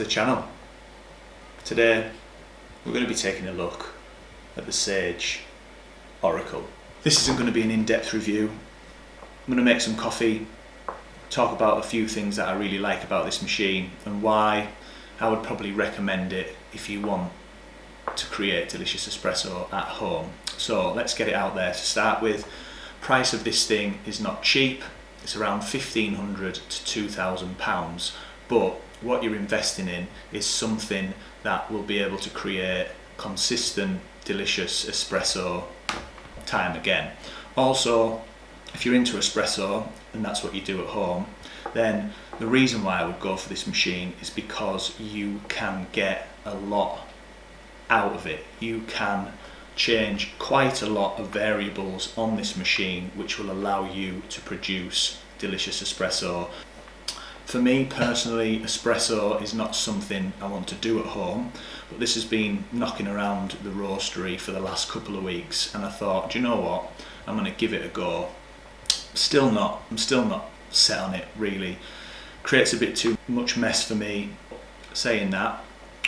channel. Today we're going to be taking a look at the Sage Oracle. This isn't going to be an in-depth review. I'm going to make some coffee, talk about a few things that I really like about this machine and why I would probably recommend it if you want to create delicious espresso at home. So let's get it out there. To start with, price of this thing is not cheap. It's around £1,500 to £2,000, but what you're investing in is something that will be able to create consistent, delicious espresso time again. Also, if you're into espresso and that's what you do at home, then the reason why I would go for this machine is because you can get a lot out of it. You can change quite a lot of variables on this machine which will allow you to produce delicious espresso. For me personally, espresso is not something I want to do at home, but this has been knocking around the roastery for the last couple of weeks and I thought, do you know what, I'm going to give it a go. I'm still not set on it really. Creates a bit too much mess for me. Saying that,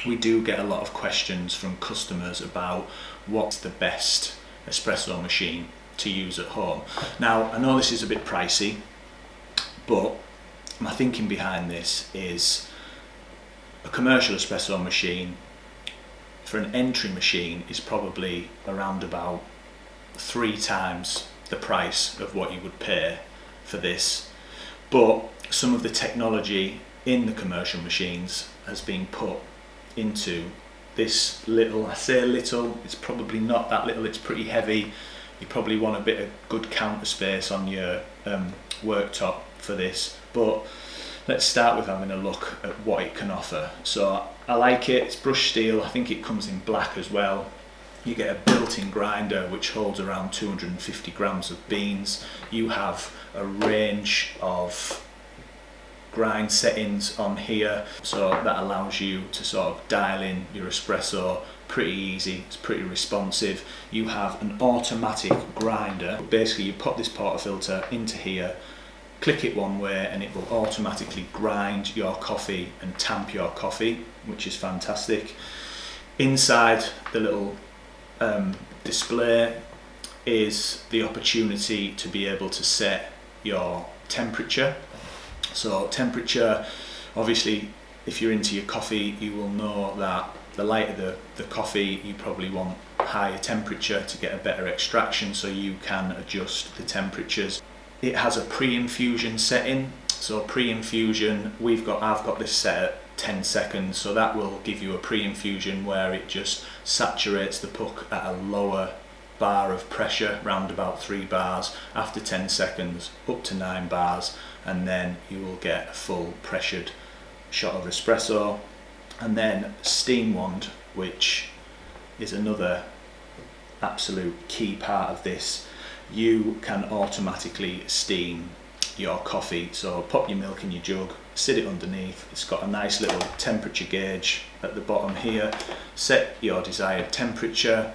we do get a lot of questions from customers about what's the best espresso machine to use at home. Now, I know this is a bit pricey, but my thinking behind this is a commercial espresso machine for an entry machine is probably around about 3 times the price of what you would pay for this. But some of the technology in the commercial machines has been put into this little, I say little, it's probably not that little, it's pretty heavy. You probably want a bit of good counter space on your worktop for this, but let's start with having a look at what it can offer. So I like it, it's brushed steel, I think it comes in black as well. You get a built-in grinder which holds around 250 grams of beans. You have a range of grind settings on here, so that allows you to sort of dial in your espresso pretty easy. It's pretty responsive. You have an automatic grinder. Basically you pop this portafilter into here, click it one way and it will automatically grind your coffee and tamp your coffee, which is fantastic. Inside the little display is the opportunity to be able to set your temperature. So temperature, obviously if you're into your coffee you will know that the lighter the coffee you probably want higher temperature to get a better extraction, so you can adjust the temperatures. It has a pre-infusion setting, so pre-infusion I've got this set at 10 seconds, so that will give you a pre-infusion where it just saturates the puck at a lower bar of pressure, round about 3 bars, after 10 seconds up to 9 bars, and then you will get a full pressured shot of espresso. And then steam wand, which is another absolute key part of this. You can automatically steam your coffee, so pop your milk in your jug, sit it underneath. It's got a nice little temperature gauge at the bottom here. Set your desired temperature,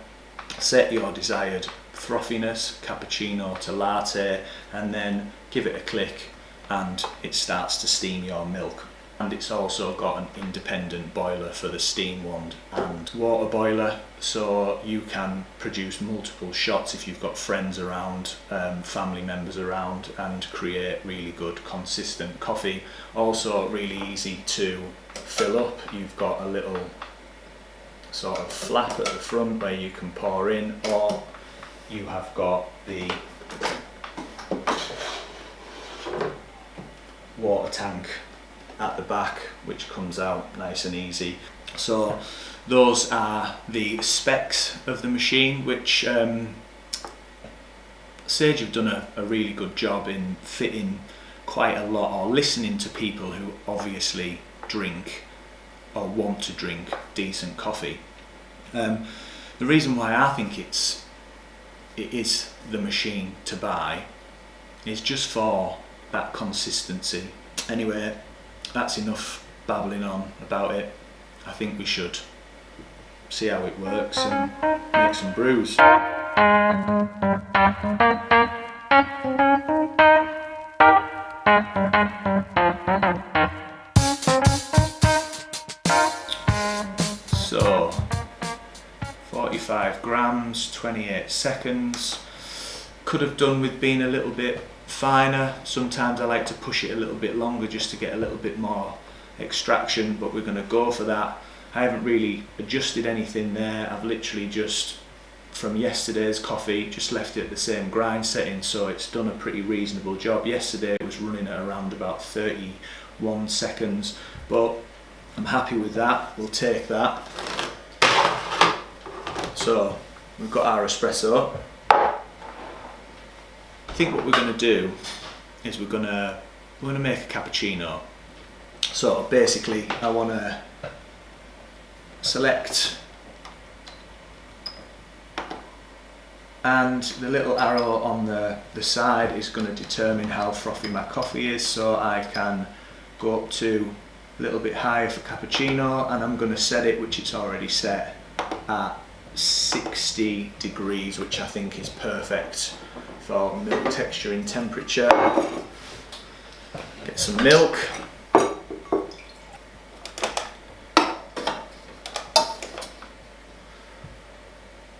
set your desired frothiness, cappuccino to latte, and then give it a click and it starts to steam your milk. And it's also got an independent boiler for the steam wand and water boiler, so you can produce multiple shots if you've got friends around, family members around, and create really good consistent coffee. Also really easy to fill up. You've got a little sort of flap at the front where you can pour in, or you have got the water tank at the back which comes out nice and easy. So those are the specs of the machine, which Sage have done a really good job in fitting quite a lot, or listening to people who obviously drink or want to drink decent coffee. The reason why I think it is the machine to buy is just for that consistency. Anyway, that's enough babbling on about it. I think we should see how it works and make some brews. grams, 28 seconds. Could have done with being a little bit finer. Sometimes I like to push it a little bit longer just to get a little bit more extraction, but we're going to go for that. I haven't really adjusted anything there. I've literally just, from yesterday's coffee, just left it at the same grind setting, so it's done a pretty reasonable job. Yesterday it was running at around about 31 seconds, but I'm happy with that. We'll take that. So we've got our espresso. I think what we're going to do is we're going to make a cappuccino. So basically I want to select, and the little arrow on the side is going to determine how frothy my coffee is, so I can go up to a little bit higher for cappuccino, and I'm going to set it, which it's already set, at 60 degrees, which I think is perfect for milk texture and temperature. Get some milk.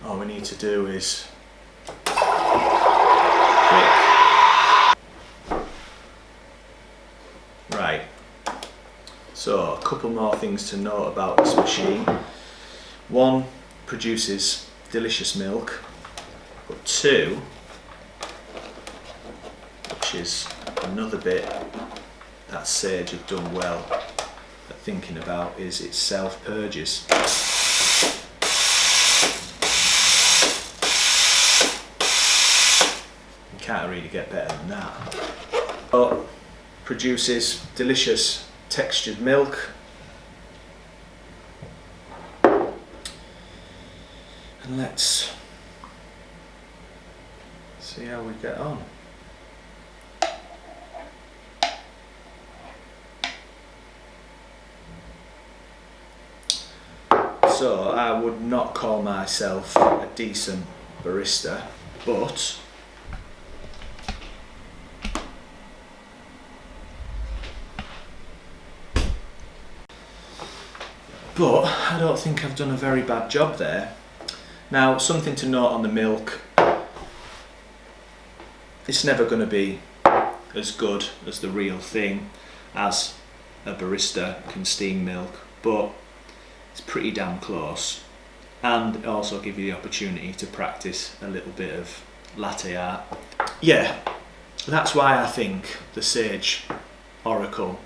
All we need to do is click. Right. So a couple more things to note about this machine. One, produces delicious milk, but two, which is another bit that Sage have done well at thinking about, is it self-purges. You can't really get better than that. But produces delicious textured milk. And let's see how we get on. So I would not call myself a decent barista, but I don't think I've done a very bad job there. Now, something to note on the milk, it's never going to be as good as the real thing, as a barista can steam milk, but it's pretty damn close, and it also gives you the opportunity to practice a little bit of latte art. Yeah, that's why I think the Sage Oracle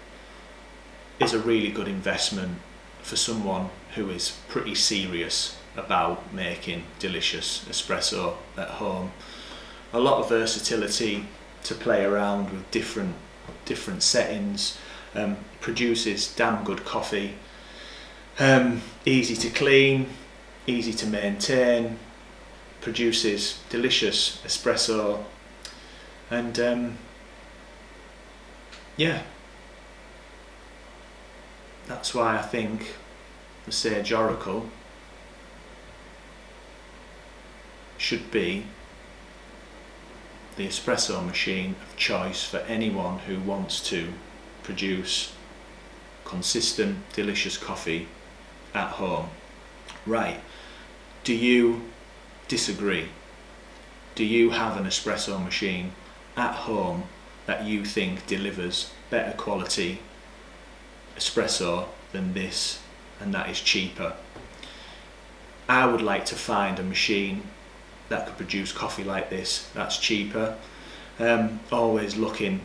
is a really good investment for someone who is pretty serious about making delicious espresso at home. A lot of versatility to play around with different settings, produces damn good coffee, easy to clean, easy to maintain, produces delicious espresso, and yeah, that's why I think the Sage Oracle should be the espresso machine of choice for anyone who wants to produce consistent, delicious coffee at home. Right, do you disagree? Do you have an espresso machine at home that you think delivers better quality espresso than this, and that is cheaper? I would like to find a machine that could produce coffee like this that's cheaper. Always looking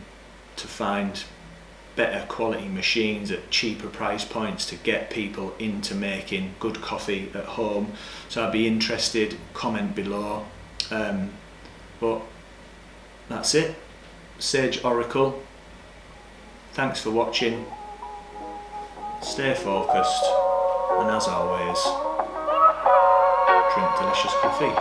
to find better quality machines at cheaper price points to get people into making good coffee at home. So I'd be interested, comment below. But that's it. Sage Oracle. Thanks for watching. Stay focused, and as always, drink delicious coffee.